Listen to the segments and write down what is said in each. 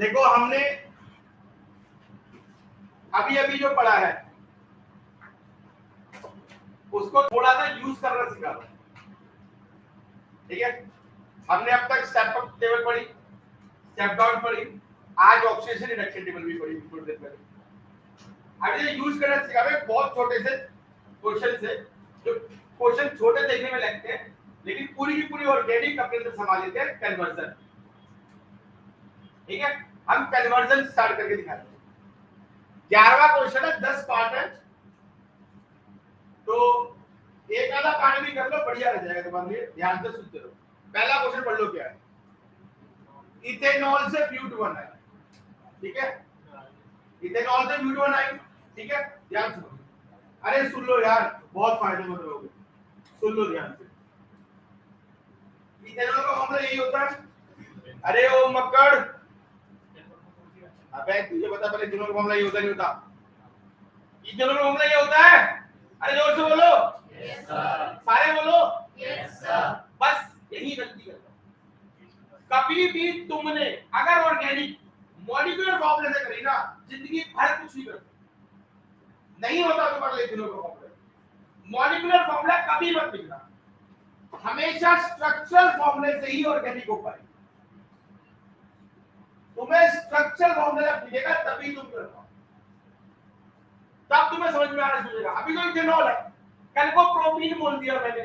देखो हमने अभी अभी जो पढ़ा है उसको थोड़ा सा यूज करना सिखा दो, ठीक है। हमने अब तक स्टेप अप टेबल पढ़ी, स्टेप डाउन पढ़ी, आज ऑक्सीडेशन रिडक्शन टेबल भी पढ़ी थोड़ी देर पहले। अब ये यूज करना सिखा दो बहुत छोटे से क्वेश्चन से, जो क्वेश्चन छोटे देखने में लगते हैं लेकिन पूरी की पूरी ऑर्गेनिक अपने अंदर समा लेते हैं, कन्वर्जन, ठीक है। हम कन्वर्जन स्टार्ट करके दिखाते हैं। 11वां क्वेश्चन है, 10 पार्ट है, तो एक आधा पार्ट भी कर लो, बढ़िया रह जाएगा तुम्हारे लिए, ध्यान से सुनते रहो। पहला क्वेश्चन पढ़ लो, क्या है? इथेनॉल से ब्यूट बना है, ठीक है। इथेनॉल से ब्यूट बना है, ठीक है, ध्यान सुनो। अरे सुन लो यार, बहुत फायदेमंद रहोगे, सुन लो ध्यान से। इथेनॉल का फॉर्मूला यही होता है। अरे ओ मक्कड़, अबे तुझे पता पहले इथेनॉल का फॉर्मूला ये होता नहीं होता? इथेनॉल का फॉर्मूला ये होता है। अरे जोर से बोलो, यस सर। सारे बोलो, यस सर। बस यही गलती करते हो। कभी भी तुमने अगर ऑर्गेनिक मॉलिक्यूलर फॉर्मूले से करी ना, जिंदगी भर कुछ नहीं करते, नहीं होता तो पढ़ ले इथेनॉल का फॉर्मूला। मॉलिक्यूलर फॉर्मूला कभी मत लिखना, हमेशा स्ट्रक्चरल फॉर्मूले से ही ऑर्गेनिक हो पाएगी। तुम्हें स्ट्रक्चरल फॉर्मूला दिखेगा तभी तुम कर पाओ, तब तुम्हें समझ में आना शुरू होगा। अभी तो इथेनॉल है, कल को प्रोपीन बोल दिया मैंने,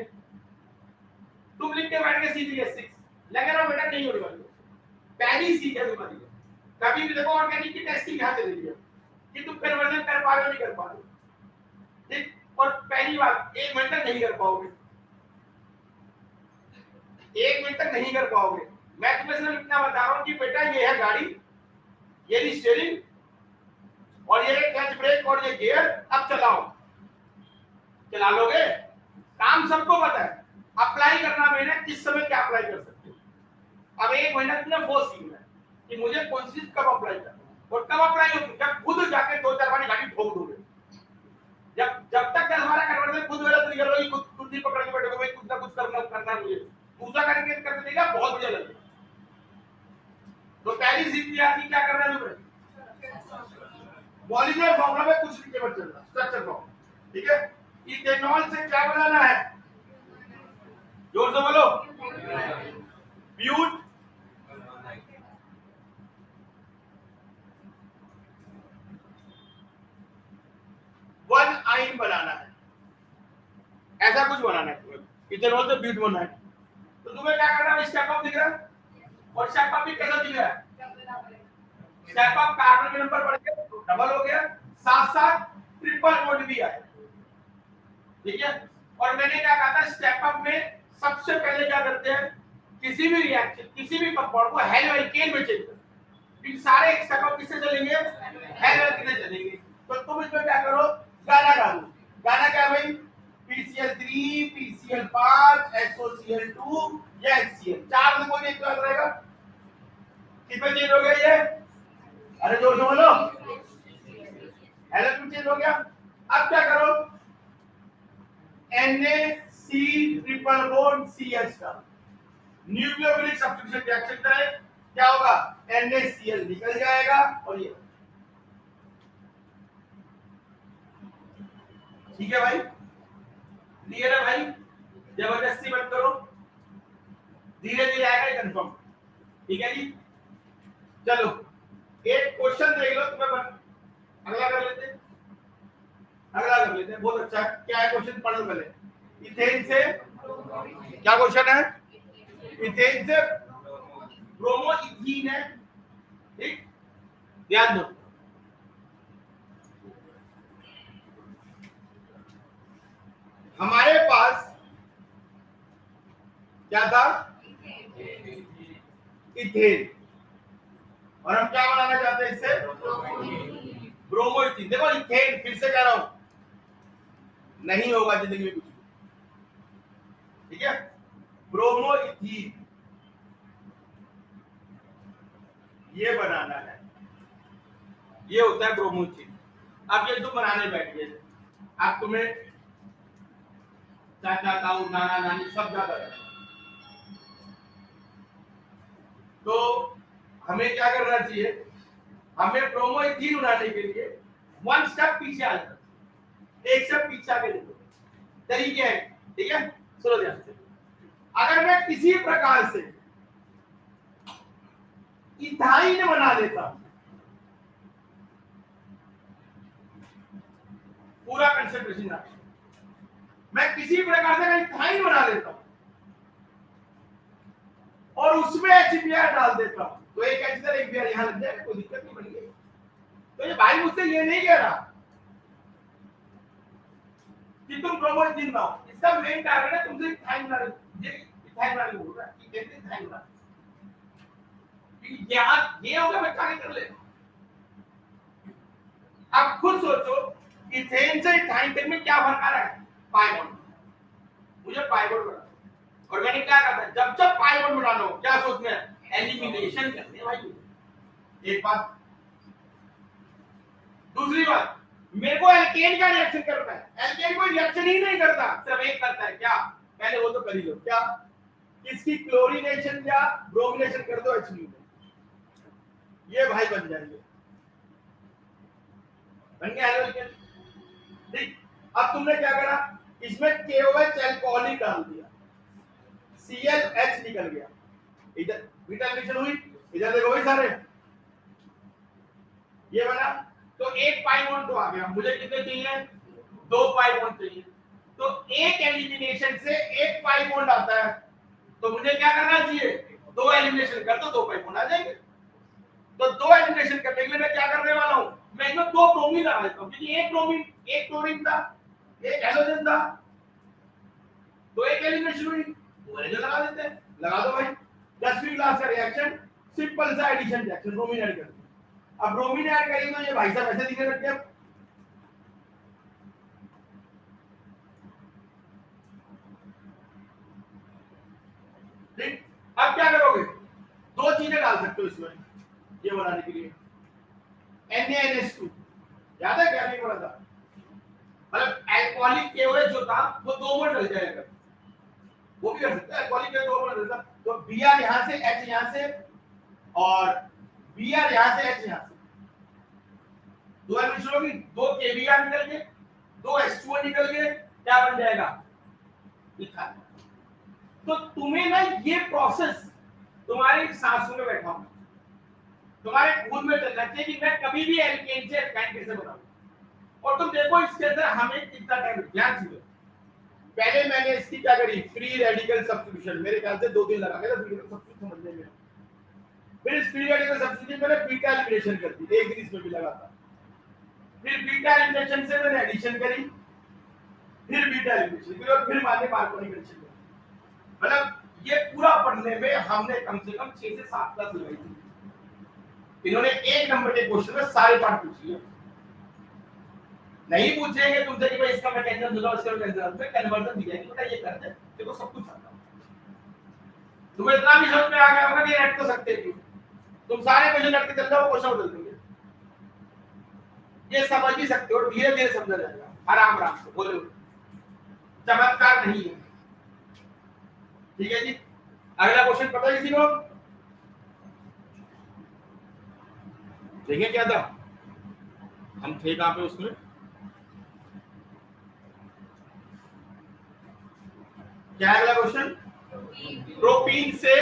तुम लिख के बैठ के C3H6 लगेगा बेटा, नहीं होने वाली। पहली सीख है तुम्हारी। कभी भी देखो ऑर्गेनिक की टेस्टिंग यहां चली गई कि तुम कन्वर्जन कर पाओगे नहीं कर पाओगे, ठीक। और पहली बात, 1 मिनट तक नहीं कर पाओगे, 1 मिनट तक नहीं कर पाओगे। मैं तुम्हें सिर्फ इतना बता रहा हूं कि बेटा ये है गाड़ी, ये रही स्टीयरिंग और ये क्लच ब्रेक और ये गियर, अब चलाओ, चला लोगे? काम सबको पता है, अप्लाई करना मैंने किस समय क्या अप्लाई कर सकते हो। अब 1 महीना तुमने वो सीखना है कि मुझे कौन सी चीज कब अप्लाई करना है और कब अप्लाई होगी, जब खुद जाके 2-4 बार गाड़ी ठोक दोगे। जब तक हमारा कन्वर्जन खुद गलत नहीं करोगे, खुद ही पकड़ के बैठोगे, भाई कुछ ना कुछ करना है मुझे, दूसरा करके कर देगा, बहुत बढ़िया लगेगा। तो पहली सीख लिया कि क्या करना है तुम्हें, मॉलिक्यूलर फॉर्मूला में कुछ लिख के मत चलना, स्ट्रक्चर फॉर्म, ठीक है। इथेनॉल से क्या बनाना है, जोर से बोलो, ब्यूट वन आइन बनाना है, ऐसा कुछ बनाना है तुम्हें। इथेनॉल से ब्यूट बनना है, तो तुम्हें क्या करना है, स्टेप अप दिख रहा है और स्टेप अप भी कैसा दिख रहा है, स्टेप अप कार्बन के नंबर बढ़ गए तो डबल हो गया, साथ साथ ट्रिपल बॉन्ड भी आया, ठीक है। और मैंने क्या कहा था, स्टेप अप में सबसे पहले क्या करते हैं, किसी भी रिएक्शन, किसी भी कंपाउंड को हेलोएल्केन में चेंज करते हैं, क्योंकि सारे स्टेप अप किससे चलेंगे, हेलोएल्केन से चलेंगे। तो तुम इसमें क्या करो, गाना गा दो। गाना क्या भाई, PCl3 PCl5 SOCl2 या HCl, चार में कोई एक तो रहेगा, किसमें चेंज हो गया ये, अरे जोर से बोलो, हेलोएल्केन चेंज हो गया। अब क्या करो, NaC ट्रिपल बॉन्ड CH का न्यूक्लियोफिलिक सब्स्टिट्यूशन रिएक्शन करें, क्या होगा, NaCl निकल जाएगा और ये, ठीक है भाई, क्लियर है भाई, जबरदस्ती मत करो, धीरे धीरे आएगा कंफर्म, ठीक है जी। चलो एक क्वेश्चन देख लो, तुम्हें अगला कर लेते हैं, अगला कर लेते हैं, बहुत अच्छा है। क्या है क्वेश्चन, पढ़ो पहले। इथेन से क्या क्वेश्चन है, इथेन से ब्रोमो इथीन है, ठीक, ध्यान दो। हमारे पास क्या था, इथेन, और हम क्या बनाना चाहते हैं इससे, ब्रोमो इथीन। देखो इथेन, फिर से कह रहा हूं, नहीं होगा जिंदगी में कुछ, ठीक है। ब्रोमो इथीन ये बनाना है, ये होता है ब्रोमो इथीन। अब ये तुम बनाने बैठ गए, अब तुम्हें चाचा ताऊ नाना नानी सब ज्यादा है, तो हमें क्या करना चाहिए, हमें ब्रोमो इथीन बनाने के लिए वन स्टेप पीछे आ जाता, एक स्टेप पीछे आके देखो तरीके हैं, ठीक है। सुनो ध्यान से, अगर मैं किसी प्रकार से इथाइन बना लेता, पूरा कंसंट्रेशन रख, मैं किसी प्रकार से इथाइन बना लेता हूं और उसमें HBr डाल देता हूं, तो एक HBr एक Br यहां लग जाएगा, कोई दिक्कत नहीं बनेगी। तो ये भाई मुझसे ये नहीं कह रहा कि तुम ब्रोमोइथीन बनाओ, इसका मेन टारगेट है तुमसे इथाइन बना, ये इथाइन बना बोल रहा है कि कैसे इथाइन बना, क्योंकि यार ये होगा मैं क्या कर ले। अब खुद सोचो इथेन से इथाइन तक में क्या फर्क आ रहा है, पाई बॉन्ड, मुझे पाई बॉन्ड बनाना, और मैंने क्या कहा था, जब जब पाई बॉन्ड बनाना हो क्या सोचना है, एलिमिनेशन करने भाई, एक बात। दूसरी बात, मेरे को एल्केन का रिएक्शन करना है, एल्केन कोई रिएक्शन ही नहीं करता, सिर्फ एक करता है, क्या, पहले वो तो कर ही लो, क्या, इसकी क्लोरीनेशन या ब्रोमिनेशन कर दो HBr, ये भाई बन जाएंगे, बन गया एल्केन, ठीक। अब तुमने क्या करा, इसमें KOH अल्कोहलिक डाल दिया, ClH निकल गया, इधर बीटा एडिशन हुई, इधर देखो भाई सारे ये बना, तो एक पाई बॉन्ड तो आ गया, मुझे कितने चाहिए, 2 पाई बॉन्ड चाहिए, तो एक एलिमिनेशन से एक पाई बॉन्ड आता है, तो मुझे क्या करना चाहिए, 2 एलिमिनेशन कर दो, 2 पाई बॉन्ड आ जाएंगे। तो 2 एलिमिनेशन करने के लिए मैं क्या करने वाला हूं, मैं इसमें 2 ब्रोमीन लगा देता हूं, क्योंकि एक ब्रोमीन, एक क्लोरीन था, एक हैलोजन था, तो एक एलिमिनेशन हुई, 2 हैलोजन लगा देते हैं, लगा दो भाई। 10वीं क्लास का रिएक्शन, सिंपल सा एडिशन रिएक्शन, ब्रोमीन ऐड कर दो, अब ब्रोमीन ऐड करेंगे तो ये भाई साहब ऐसे दिखने लगते हैं, ठीक। अब क्या करोगे, 2 चीजें डाल सकते हो इसमें ये बनाने के लिए, NaNH2, याद है क्या नहीं पड़ा था, मतलब अल्कोहलिक KOH जो था वो 2 मोल डल जाएगा, वो भी कर सकते हैं, अल्कोहलिक के 2 मोल डलता, तो Br यहां से, H यहां से, और Br यहां से, H यहां से, 2 एलिमेंट्स होगी, 2 KBr निकल के, 2 H2O निकल के, क्या बन जाएगा, इथाइन। तो तुम्हें ना ये प्रोसेस तुम्हारे सांसों में बैठा होगा, तुम्हारे खून में चलना चाहिए कि मैं कभी भी एल्केन से एल्काइन कैसे बनाऊं, और तुम देखो इसके अंदर हमें कितना टाइम, ध्यान से पहले मैंने इसकी क्या करी, फ्री रेडिकल सब्स्टिट्यूशन, मेरे ख्याल से 2 दिन लगा गया था फ्री रेडिकल सब्स्टिट्यूशन समझने में, फिर इस फ्री रेडिकल सब्स्टिट्यूशन मैंने बीटा एलिमिनेशन कर दी, एक दिन इसमें भी लगा था, फिर बीटा एलिमिनेशन से मैंने एडिशन करी, फिर बीटा एलिमिनेशन करी, और फिर मैंने मार्कोनिक एडिशन करी, मतलब ये पूरा पढ़ने में हमने कम से कम 6 से 7 क्लास लगाई थी। इन्होंने 1 नंबर के क्वेश्चन में सारे पार्ट पूछ लिए, नहीं पूछेंगे तुमसे कि भाई इसका मैकेनिज्म बताओ, इसका मैकेनिज्म में कन्वर्जन दिया कि बेटा ये करते हैं, देखो सब कुछ आता है, तुम्हें इतना भी समझ में आ गया होगा कि रट तो सकते थे, तुम सारे क्वेश्चन रट के चल जाओ, क्वेश्चन बदल देंगे, ये समझ ही सकते हो, धीरे धीरे समझा जाएगा, आराम आराम से बोलो, चमत्कार नहीं है, ठीक है जी। अगला क्वेश्चन पता है किसी को, देखिए क्या था, हम थे कहां पे उसमें, क्या अगला क्वेश्चन, प्रोपीन से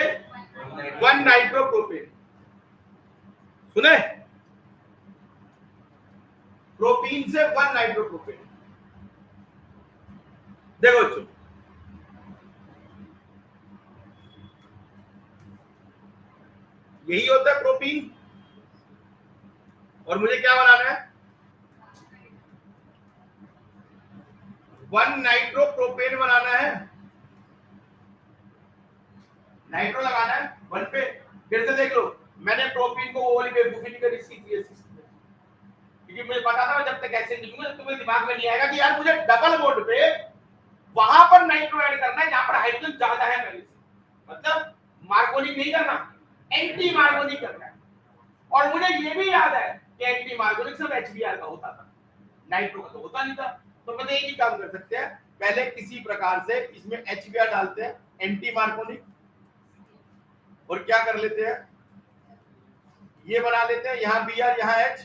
1 नाइट्रोप्रोपेन, सुने, प्रोपीन से 1 नाइट्रोप्रोपेन, देखो बच्चों, यही होता है प्रोपीन, और मुझे क्या बनाना है, 1 नाइट्रोप्रोपेन बनाना है, नाइट्रो लगाना है 1 पे, फिर से देख लो, मैंने प्रोपीन को वो वाली बेवकूफी नहीं करी, क्योंकि मुझे पता था जब तक ऐसे लिखूंगा तुम्हें दिमाग में नहीं आएगा कि यार मुझे डबल बॉन्ड पे वहां पर नाइट्रो ऐड करना है जहां पर हाइड्रोजन ज्यादा है पहले से, मतलब मार्कोनिक नहीं करना, एंटी मार्कोनिक करना है, और मुझे ये भी याद है कि एंटी मार्कोनिक सिर्फ HBr का होता था, नाइट्रो का तो होता नहीं था, तो मतलब एक ही काम कर सकते हैं, पहले किसी प्रकार से इसमें HBr डालते हैं, एंटी मार्कोनिक, और क्या कर लेते हैं, ये बना लेते हैं, यहाँ Br यहाँ H।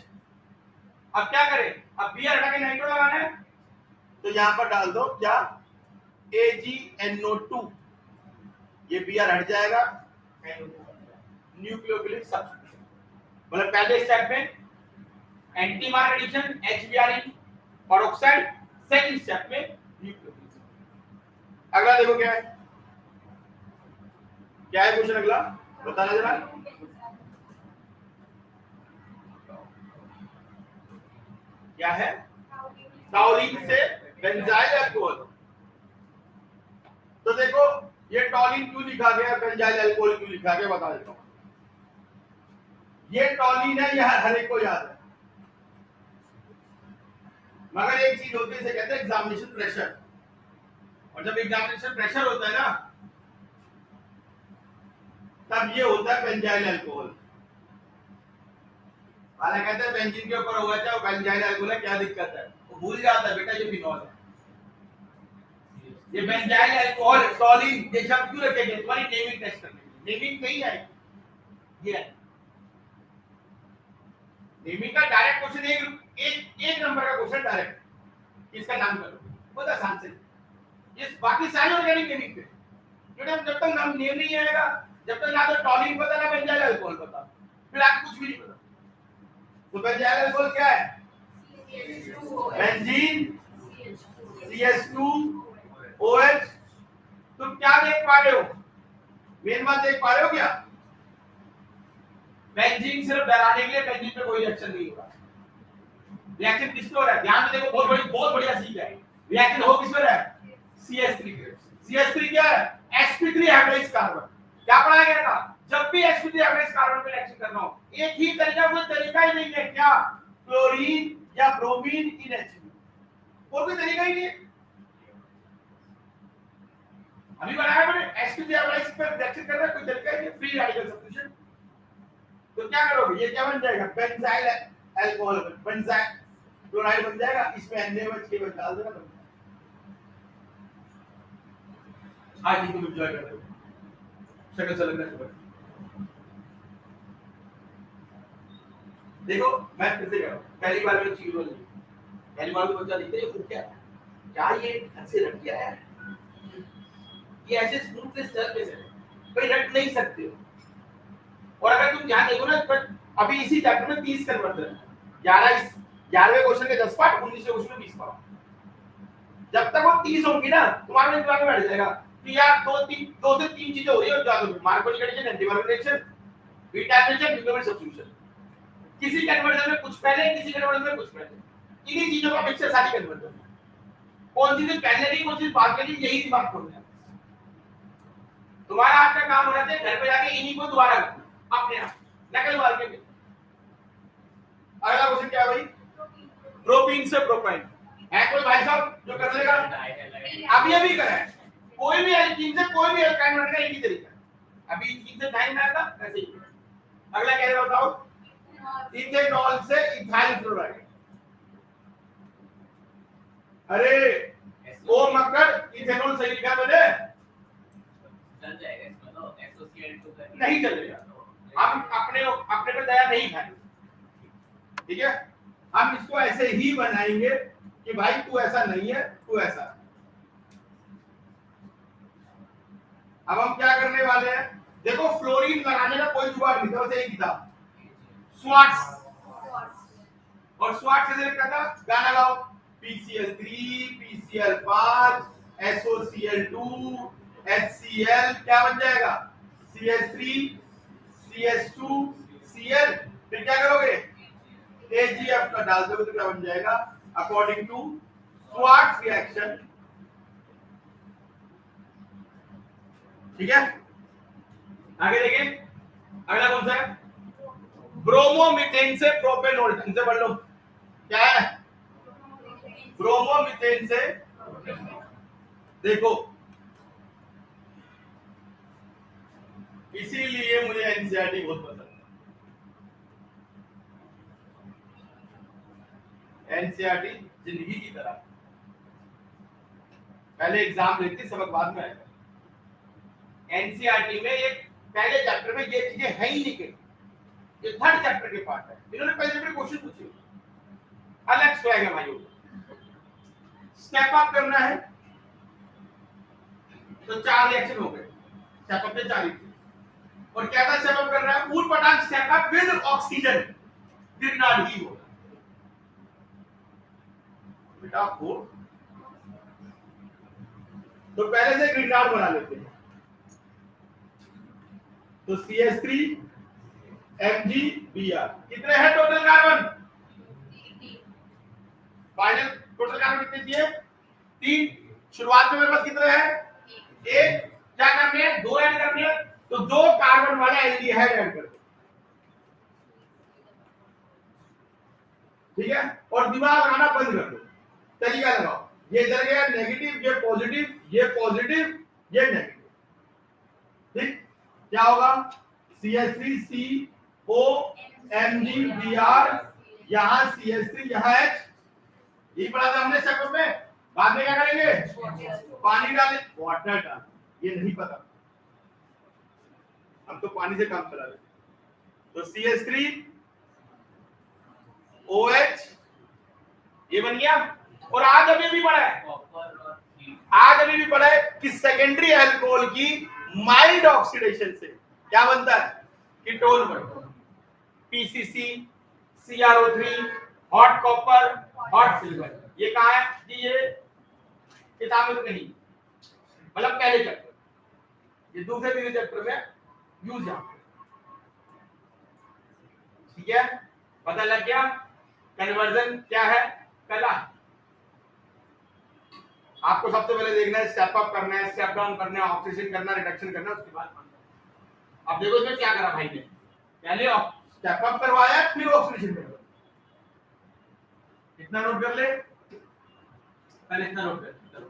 अब क्या करें, अब Br हटा के नाइट्रो लगाना है, तो यहाँ पर डाल दो क्या AgNO2, ये Br हट जाएगा, न्यूक्लियोफिलिक सब्स्टिट्यूशन। मतलब पहले स्टेप में anti Mark addition HBr oxide, second step में न्यूक्लियोफिलिक। अगला देखो क्या है, क्या है क्वेश्चन अगला, बताना जरा। क्या है, टॉलिन से बेंजाइल अल्कोहल। तो देखो ये टॉलिन क्यों लिखा गया, बेंजाइल अल्कोहल क्यों लिखा गया, बता देता हूं। ये टॉलिन है, यह हर एक को याद है, मगर एक चीज होती है, इसे कहते हैं एग्जामिनेशन प्रेशर। और जब एग्जामिनेशन प्रेशर होता है ना, तब ये होता है बेंजाइल अल्कोहल। वाला कहते हैं बेंजीन के ऊपर होगा चाहे बेंजाइल अल्कोहल है, क्या दिक्कत है, वो भूल जाता है बेटा ये फिनॉल है। ये बेंजाइल अल्कोहल टॉलिन ये शब्द क्यों रखे गए, तुम्हारी नेमिंग टेस्ट करने के लिए, नेमिंग नहीं है ये है। नेमिंग का डायरेक्ट क्वेश्चन एक नंबर का क्वेश्चन डायरेक्ट, इसका नाम करो, बहुत आसान से। ये बाकी सारे ऑर्गेनिक नेमिंग पे, जब तक नाम नेम नहीं आएगा, जब तक ना तो टॉलिन पता ना बेंजाइल अल्कोहल पता, फिर आपको कुछ भी नहीं पता। तो बेंजाइल अल्कोहल क्या है, बेंजीन CH2OH। तुम क्या देख पा रहे हो, मेन बात देख पा रहे हो क्या, बेंजीन सिर्फ डराने के लिए, बेंजीन पे कोई रिएक्शन नहीं होगा। रिएक्शन किस पे हो रहा है, ध्यान से देखो, बहुत बढ़िया सीख है। रिएक्शन हो किस पे रहा है, CH3 पे। CH3 क्या है, sp3 हाइड्रोक्साइड कार्बन। क्या पढ़ाया गया था, जब भी sp3 हाइड्रोक्साइड कार्बन पे रिएक्शन करना हो, एक ही तरीका, कोई तरीका ही नहीं है, क्या, क्लोरीन या ब्रोमीन इन H2, और कोई तरीका ही नहीं है। अभी बनाया मैंने sp3 हाइड्रोक्साइड पे रिएक्शन करना, कोई तरीका ही नहीं, फ्री रेडिकल सब्स्टिट्यूशन। तो क्या करोगे, ये क्या बन जाएगा, बेंजाइल अल्कोहल, बेंजाइल क्लोराइड बन जाएगा, इसमें NaOH केवल डाल देना। आज ही तुम एंजॉय कर रहे हो, शक्ल से लगना शुरू। देखो मैं फिर से कह रहा हूं, पहली बार में चीज बोली, पहली बार तो बच्चा लिखते है वो क्या ये ऐसे रख दिया है, ये ऐसे स्मूथ से चल कैसे, कोई रट नहीं सकते हो। और अगर तुम ध्यान देखो ना, अभी इसी चैप्टर में 30 कन्वर्जन है, 11वें क्वेश्चन के 10 पार्ट, 19वें क्वेश्चन में 20 पार्ट। जब तक वो 30 होंगी ना, तुम्हारे दिमाग में बैठ जाएगा कि यार दो से तीन चीजें हो रही है, ज्यादा Markovnikov condition, anti Markovnikov condition, beta condition, nucleophilic substitution. किसी कन्वर्जन में कुछ पहले, किसी कन्वर्जन में कुछ पहले, इन्हीं चीजों का मिक्सचर सारी कन्वर्जन है। कौन सी चीज पहले नहीं, कौन सी बाद में नहीं, यही दिमाग खोलना है तुम्हारा। आज का काम होना चाहिए घर पे जाके इन्हीं को दोबारा करना अपने आप, नकल मार के। अगला क्वेश्चन क्या है भाई, प्रोपीन से प्रोपाइन है कोई भाई साहब जो कर लेगा, अभी करा है, कोई भी एल्कीन से कोई भी एल्काइन बनने का एक ही तरीका, अभी इथीन से डाइन बनाया था वैसे ही। अगला क्या है बताओ, इथेनॉल से इथाइल क्लोराइड। अरे ओ मक्कर, इथेनॉल सही लिखा मैंने, चल जाएगा इसमें तो SOCl2 नहीं चलेगा, हम अपने पे दया नहीं खाएंगे, ठीक है। हम इसको ऐसे ही बनाएंगे कि भाई तू ऐसा नहीं है, तू ऐसा। अब हम क्या करने वाले हैं, देखो फ्लोरीन बनाने का कोई जुगाड़ नहीं था, बस एक ही था, स्वाट्स। और स्वाट्स कैसे लिखा था, गाना गाओ, PCl3 PCl5 SOCl2 HCl, क्या बन जाएगा, CH3 CH2 Cl, फिर क्या करोगे, AgF का डाल दोगे तो क्या बन जाएगा, अकॉर्डिंग टू स्वाट्स रिएक्शन, ठीक है। आगे देखिए, अगला कौन सा है, ब्रोमोमीथेन से प्रोपेनॉल। ढंग से पढ़ लो, क्या है, ब्रोमोमीथेन से, देखो इसीलिए मुझे एनसीईआरटी बहुत पसंद है, एनसीईआरटी जिंदगी की तरह, पहले एग्जाम लेती सबक बाद में आएगा। एनसीईआरटी में एक पहले चैप्टर में ये चीजें है ही नहीं कहीं, ये थर्ड चैप्टर के पार्ट है। इन्होंने पहले चैप्टर क्वेश्चन पूछे, अलग स्वैग है भाइयों। स्टेप अप करना है तो 4 रिएक्शन हो गए, स्टेप अप पे 4 ही थे। और क्या था स्टेप अप करना है, ऊट पटांग स्टेप अप विद ऑक्सीजन ग्रिनार्ड ही होगा बेटा आपको। तो पहले से ग्रिनार्ड बना लेते हैं। तो CH3 MgBr कितने हैं total carbon? Final total carbon कितने चाहिए? 3। शुरुआत में मेरे पास कितने हैं? 1। क्या करनी है? 2 ऐड करनी है, तो 2 कार्बन वाला एल्डिहाइड ऐड कर दो, ठीक है। और दिमाग लगाना बंद कर दो, तरीका लगाओ। ये इधर गया नेगेटिव, ये पॉजिटिव, ये पॉजिटिव, ये नेगेटिव, ठीक। क्या होगा? CH3CO MgBr, यहां CH3 यहां H, यही पढ़ा था हमने स्टेप में। बाद में क्या करेंगे? पानी डालें, वाटर डाल, ये नहीं पता, हम तो पानी से काम चला रहे। तो CH3 OH ये बन गया। और आज अभी भी पढ़ा है, कॉपर और zinc। आज अभी भी पढ़ा है कि सेकेंडरी अल्कोहल की माइल्ड ऑक्सीडेशन से क्या बनता है? कीटोन बनता है। PCC, CrO3, hot copper, hot silver. ये कहाँ है कि ये किताब में नहीं, मतलब पहले चैप्टर, ये दूसरे तीसरे चैप्टर में यूज यहाँ पे, ठीक है। पता लग गया कन्वर्जन क्या है? कला। आपको सबसे पहले देखना है, स्टेप अप करना है, स्टेप डाउन करना है, ऑक्सीडेशन करना, रिडक्शन करना, उसके बाद अब देखो इसमें क्या करा भाई ने, पहले स्टेप अप करवाया फिर ऑक्सीडेशन करवाया। इतना नोट कर ले, पहले इतना नोट कर।